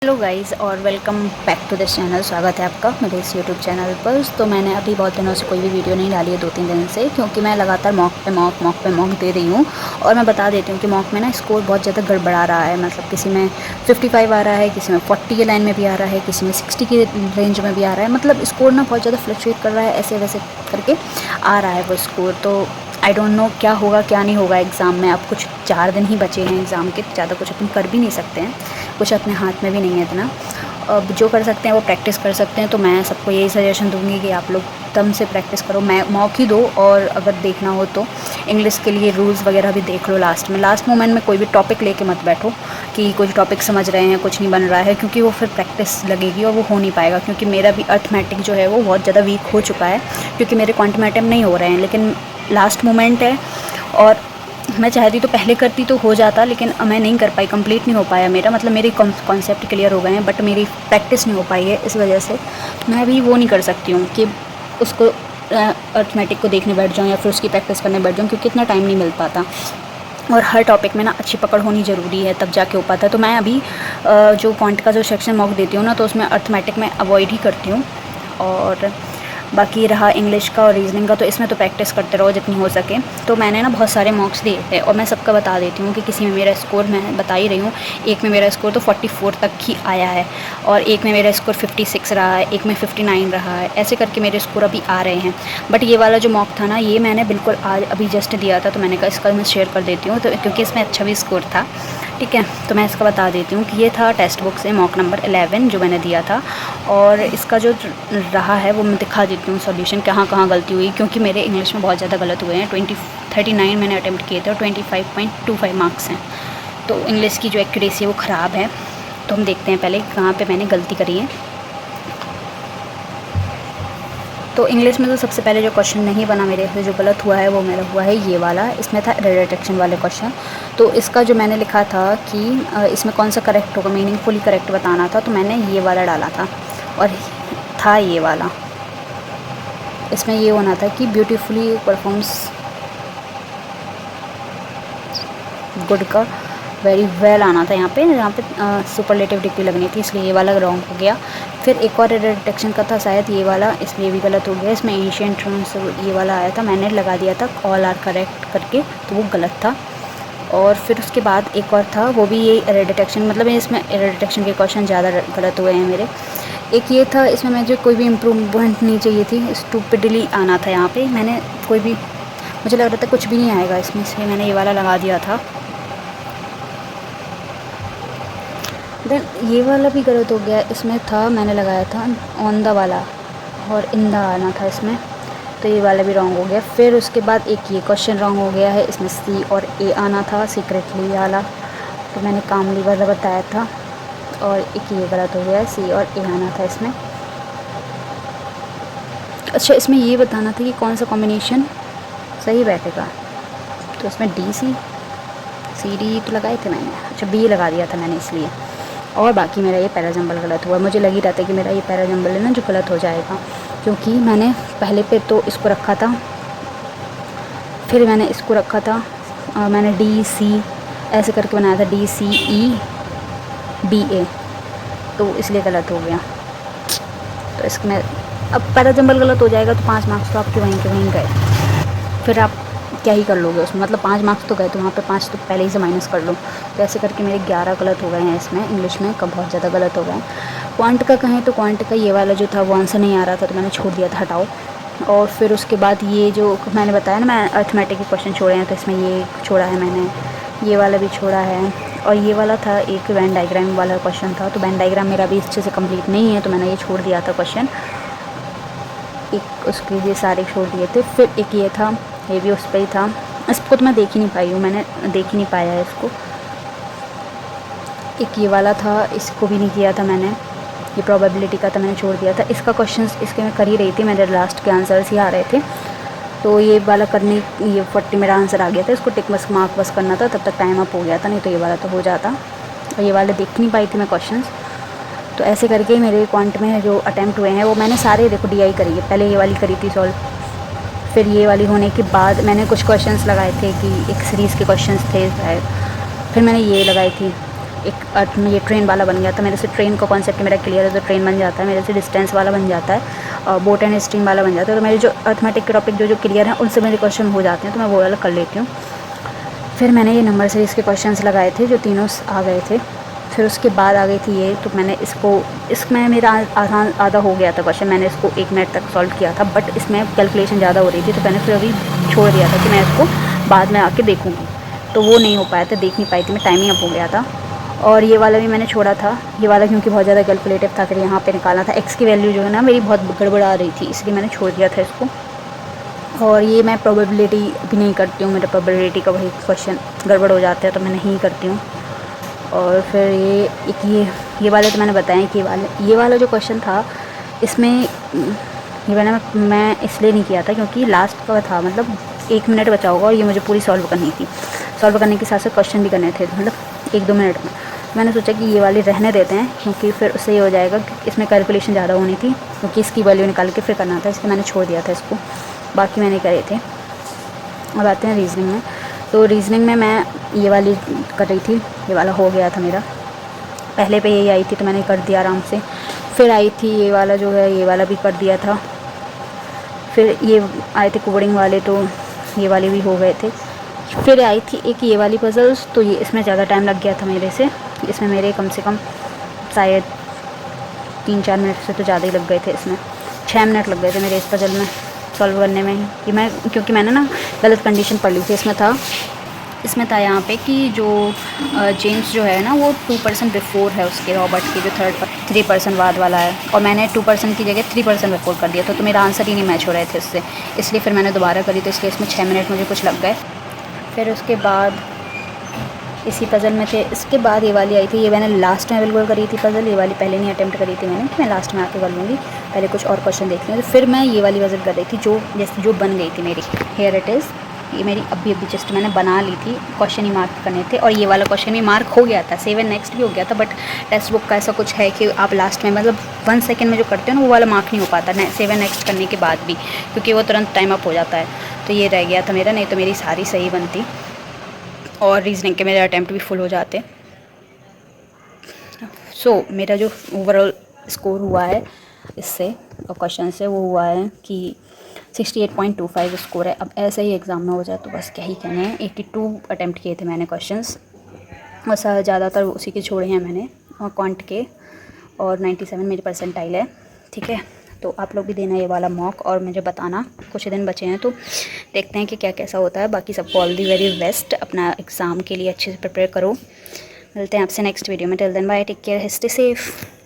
Hello guys और welcome back to this channel. स्वागत है आपका मेरे इस यूट्यूब चैनल पर। तो मैंने अभी बहुत दिनों से कोई भी वीडियो नहीं डाली है, 2-3 दिन से, क्योंकि मैं लगातार मॉक पे मॉक दे रही हूँ। और मैं बता देती हूँ कि मॉक में ना स्कोर बहुत ज़्यादा गड़बड़ा रहा है। मतलब किसी में 55 आ रहा है, किसी में 40 के लाइन में भी आ रहा है, किसी में 60 की रेंज में भी आ रहा है। मतलब स्कोर ना बहुत ज़्यादा फ्लक्चुएट कर रहा है, ऐसे वैसे करके आ रहा है वो स्कोर। तो आई डोंट नो क्या होगा क्या नहीं होगा एग्ज़ाम में। अब कुछ 4 दिन ही बचे हैं एग्ज़ाम के, ज़्यादा कुछ अपन कर भी नहीं सकते हैं, कुछ अपने हाथ में भी नहीं है इतना। अब जो कर सकते हैं वो प्रैक्टिस कर सकते हैं। तो मैं सबको यही सजेशन दूंगी कि आप लोग दम से प्रैक्टिस करो, मैं मॉक ही दो। और अगर देखना हो तो इंग्लिश के लिए रूल्स वगैरह भी देख लो लास्ट मोमेंट में। कोई भी टॉपिक लेके मत बैठो कि कुछ टॉपिक समझ रहे हैं कुछ नहीं बन रहा है, क्योंकि वो फिर प्रैक्टिस लगेगी और वो हो नहीं पाएगा। क्योंकि मेरा भी अर्थमेटिक जो है वो बहुत ज़्यादा वीक हो चुका है, क्योंकि मेरे क्वांटम एटम नहीं हो रहे हैं, लेकिन लास्ट मोमेंट है। और मैं चाहती तो पहले करती तो हो जाता, लेकिन मैं नहीं कर पाई, कंप्लीट नहीं हो पाया मेरा। मतलब मेरे कॉन्सेप्ट क्लियर हो गए हैं, बट मेरी प्रैक्टिस नहीं हो पाई है। इस वजह से मैं अभी वो नहीं कर सकती हूँ कि उसको अर्थमेटिक को देखने बैठ जाऊँ या फिर उसकी प्रैक्टिस करने बैठ जाऊँ, क्योंकि इतना टाइम नहीं मिल पाता। और हर टॉपिक में ना अच्छी पकड़ होनी ज़रूरी है, तब जाके हो पाता है। तो मैं अभी जो क्वांट का जो सेक्शन मॉक देती हूँ ना, तो उसमें अर्थमेटिक में अवॉइड ही करती हूँ। और बाकी रहा इंग्लिश का और रीजनिंग का, तो इसमें तो प्रैक्टिस करते रहो जितनी हो सके। तो मैंने ना बहुत सारे मॉक्स दिए थे और मैं सबका बता देती हूँ कि किसी में मेरा स्कोर, मैं बता ही रही हूँ, एक में मेरा स्कोर तो 44 तक ही आया है, और एक में मेरा स्कोर 56 रहा है, एक में 59 रहा है। ऐसे करके मेरे स्कोर अभी आ रहे हैं। बट ये वाला जो मॉक था ना, ये मैंने बिल्कुल आज अभी जस्ट दिया था, तो मैंने कहा इसका मैं शेयर कर देती हूँ, तो क्योंकि इसमें अच्छा भी स्कोर था। ठीक है, तो मैं इसका बता देती हूँ कि ये था टेक्स्ट बुक से मॉक नंबर 11 जो मैंने दिया था। और इसका जो रहा है वो मैं दिखा देती हूँ सॉल्यूशन, कहाँ कहाँ गलती हुई, क्योंकि मेरे इंग्लिश में बहुत ज़्यादा गलत हुए हैं। 39 मैंने अटैम्प्ट किए थे और 25.25 मार्क्स हैं। तो इंग्लिश की जो एक्यूरेसी है वो ख़राब है। तो हम देखते हैं पहले कहाँ पे मैंने गलती करी है। तो इंग्लिश में तो सबसे पहले जो क्वेश्चन नहीं बना मेरे से, जो गलत हुआ है वो मेरा हुआ है ये वाला। इसमें था एरर डिटेक्शन वाले क्वेश्चन। तो इसका जो मैंने लिखा था कि इसमें कौन सा करेक्ट होगा, मीनिंगफुली करेक्ट बताना था, तो मैंने ये वाला डाला था और था ये वाला। इसमें ये होना था कि ब्यूटीफुली परफॉर्म्स गुड का वेरी वेल आना था। यहाँ पे सुपरलेटिव डिग्री लगनी थी, इसलिए ये वाला रॉन्ग हो गया। फिर एक और एरर डिटेक्शन का था शायद ये वाला, इसलिए भी गलत हो गया। इसमें एंशिएंट टर्म्स ये वाला आया था, मैंने लगा दिया था ऑल आर करेक्ट करके, तो वो गलत था। और फिर उसके बाद एक और था, वो भी ये एरर डिटेक्शन, मतलब इसमें एरर डिटेक्शन के क्वेश्चन ज़्यादा गलत हुए हैं मेरे। एक ये था, इसमें मुझे कोई भी इम्प्रूवमेंट नहीं चाहिए थी, स्टूपिडली आना था यहाँ पे। मैंने कोई भी, मुझे लग रहा था कुछ भी नहीं आएगा इसमें, इसलिए मैंने ये वाला लगा दिया था। देन ये वाला भी गलत हो गया। इसमें था, मैंने लगाया था ऑन द वाला और इन द आना था इसमें, तो ये वाला भी रॉन्ग हो गया। फिर उसके बाद एक ये क्वेश्चन रॉन्ग हो गया है, इसमें सी और ए आना था, सीक्रेटली वाला, तो मैंने कामली वाला बताया था। और एक ये गलत हो गया है, सी और ए आना था इसमें। अच्छा, इसमें ये बताना था कि कौन सा कॉम्बिनेशन सही बैठेगा, तो इसमें सी डी तो लगाए थे मैंने, अच्छा बी लगा दिया था मैंने इसलिए। और बाकी मेरा ये पैराजंबल गलत हुआ। मुझे लग ही रहा था कि मेरा ये पैराजंबल है ना जो गलत हो जाएगा, क्योंकि मैंने पहले पे तो इसको रखा था, फिर मैंने इसको रखा था, मैंने डी सी ऐसे करके बनाया था, DCEBA, तो इसलिए गलत हो गया। तो इसमें अब पैराजंबल गलत हो जाएगा तो 5 मार्क्स तो आपके वहीं के वहीं गए। फिर आप क्या ही कर लोगे उसमें, मतलब 5 मार्क्स तो गए, तो वहाँ पे 5 तो पहले ही से माइनस कर लो। तो ऐसे करके मेरे 11 गलत हो गए हैं इसमें, इंग्लिश में कब बहुत ज़्यादा गलत हो गए हैं। क्वांट का कहें तो क्वांट का ये वाला जो था वो आंसर नहीं आ रहा था, तो मैंने छोड़ दिया था, हटाओ। और फिर उसके बाद ये जो मैंने बताया ना, मैं अर्थमेटिक के क्वेश्चन छोड़े हैं, तो इसमें ये छोड़ा है मैंने, ये वाला भी छोड़ा है। और ये वाला था एक वेन डायग्राम वाला क्वेश्चन था, तो वेन डायग्राम मेरा भी अच्छे से कंप्लीट नहीं है, तो मैंने ये छोड़ दिया था क्वेश्चन, एक उसके लिए सारे छोड़ दिए थे। फिर एक ये था, ये भी उस पर ही था, इसको तो मैं देख ही नहीं पाई हूँ, मैंने देख ही नहीं पाया है इसको। एक ये वाला था, इसको भी नहीं किया था मैंने, ये प्रोबेबिलिटी का था, मैंने छोड़ दिया था। इसका क्वेश्चन इसके मैं कर ही रही थी, मेरे लास्ट के आंसर्स ही आ रहे थे, तो ये वाला करने, ये 40 मेरा आंसर आ गया था, इसको टिक बस मार्क बस करना था, तब तक टाइम अप हो गया था, नहीं तो ये वाला तो हो जाता। और ये वाले देख नहीं पाई थी मैं क्वेश्चन। तो ऐसे करके मेरे क्वांट में जो अटैम्प्ट हुए हैं वो मैंने सारे, देखो DI करी है, पहले ये वाली करी थी सॉल्व, फिर ये वाली होने के बाद मैंने कुछ क्वेश्चंस लगाए थे कि एक सीरीज़ के क्वेश्चंस थे शायद, फिर मैंने ये लगाई थी, एक अर्थ में ये ट्रेन वाला बन गया था मेरे से। ट्रेन का कॉन्सेप्ट मेरा क्लियर है तो ट्रेन बन जाता है, मेरे से डिस्टेंस वाला बन जाता है, बोट एंड स्ट्रीम वाला बन जाता है। तो मेरे जो अर्थमेटिक के टॉपिक जो क्लियर हैं उनसे मेरे क्वेश्चन हो जाते हैं, तो मैं वो वाला कर लेती हूँ। फिर मैंने ये नंबर सीरीज़ के क्वेश्चंस लगाए थे जो तीनों आ गए थे। फिर उसके बाद आ गई थी ये, तो मैंने इसमें मेरा आधा हो गया था क्वेश्चन, मैंने इसको 1 मिनट तक सॉल्व किया था, बट इसमें कैलकुलेशन ज़्यादा हो रही थी तो मैंने फिर अभी छोड़ दिया था कि मैं इसको बाद में आके देखूँगी। तो वो नहीं हो पाया था, देख नहीं पाई थी मैं, टाइमिंग अप हो गया था। और ये वाला भी मैंने छोड़ा था, ये वाला क्योंकि बहुत ज़्यादा कैलकुलेटिव था। फिर यहाँ पे निकालना था एक्स की वैल्यू जो है ना मेरी बहुत गड़बड़ आ रही थी, इसलिए मैंने छोड़ दिया था इसको। और ये मैं प्रोबेबिलिटी भी नहीं करती हूँ, मेरा प्रोबेबिलिटी का वही क्वेश्चन गड़बड़ हो जाता है तो मैं नहीं करती हूँ। और फिर ये वाले तो मैंने बताया कि ये वाला जो क्वेश्चन था इसमें ये मैं इसलिए नहीं किया था क्योंकि लास्ट का था, मतलब 1 मिनट बचा होगा और ये मुझे पूरी सॉल्व करनी थी। सॉल्व करने के साथ साथ क्वेश्चन भी करने थे, मतलब 1-2 मिनट में। मैंने सोचा कि ये वाली रहने देते हैं क्योंकि फिर उससे ये हो जाएगा कि इसमें कैलकुलेशन ज़्यादा होनी थी, क्योंकि इसकी वैल्यू निकाल के फिर करना था, इसलिए मैंने छोड़ दिया था इसको, बाकी मैंने करे थे। अब आते हैं रीजनिंग में। तो रीजनिंग में मैं ये वाली कर रही थी, ये वाला हो गया था मेरा, पहले पे यही आई थी तो मैंने कर दिया आराम से। फिर आई थी ये वाला जो है, ये वाला भी कर दिया था। फिर ये आए थे कोडिंग वाले तो ये वाले भी हो गए थे। फिर आई थी एक ये वाली पजल्स, तो ये इसमें ज़्यादा टाइम लग गया था मेरे से, इसमें मेरे कम से कम शायद 3-4 मिनट से तो ज़्यादा ही लग गए थे। इसमें 6 मिनट लग गए थे मेरे इस पजल में सॉल्व करने में कि क्योंकि मैंने ना गलत कंडीशन पढ़ ली थी। इसमें था यहाँ पे कि जो जेम्स जो है ना वो 2% बिफोर है उसके, रॉबर्ट के जो 3% बाद वाला है, और मैंने 2% की जगह 3% बिफोर कर दिया था, तो मेरा आंसर ही नहीं मैच हो रहे थे इससे, इसलिए फिर मैंने दोबारा करी, तो इसलिए इसमें 6 मिनट मुझे कुछ लग गए। फिर उसके बाद इसी पज़ल में थे, इसके बाद ये वाली आई थी, ये मैंने लास्ट में बिल्कुल करी थी पज़ल, ये वाली पहले नहीं अटेम्प्ट करी थी मैंने कि मैं लास्ट में आके कर लूँगी, पहले कुछ और क्वेश्चन देख लें। तो फिर मैं ये वाली पज़ल कर रही थी जो बन गई थी मेरी। हेयर इट इज़, ये मेरी अभी जस्ट मैंने बना ली थी, क्वेश्चन ही मार्क करने थे, और ये वाला क्वेश्चन भी मार्क हो गया था, सेव एंड नेक्स्ट भी हो गया था। बट टेक्स्ट बुक का ऐसा कुछ है कि आप लास्ट में मतलब 1 सेकेंड में जो करते हो ना वो वाला मार्क नहीं हो पाता सेव एंड नेक्स्ट करने के बाद भी, क्योंकि वो तुरंत टाइम अप हो जाता है। तो ये रह गया था मेरा, नहीं तो मेरी सारी सही बनती और रीजनिंग के मेरे अटैम्प्ट भी फुल हो जाते। सो मेरा जो ओवरऑल स्कोर हुआ है इससे और क्वेश्चन से वो हुआ है कि 68.25 स्कोर है। अब ऐसे ही एग्ज़ाम में हो जाए तो बस क्या ही कहना है। 82 अटैम्प्ट किए थे मैंने क्वेश्चंस, और ज़्यादातर उसी के छोड़े हैं मैंने और क्वांट के, और 97 मेरी परसेंटाइल है। ठीक है, तो आप लोग भी देना ये वाला मॉक और मुझे बताना, कुछ दिन बचे हैं तो देखते हैं कि क्या कैसा होता है। बाकी सबको ऑल दी वेरी बेस्ट, अपना एग्ज़ाम के लिए अच्छे से प्रिपेयर करो। मिलते हैं आपसे नेक्स्ट वीडियो में, till then bye, take care, stay safe.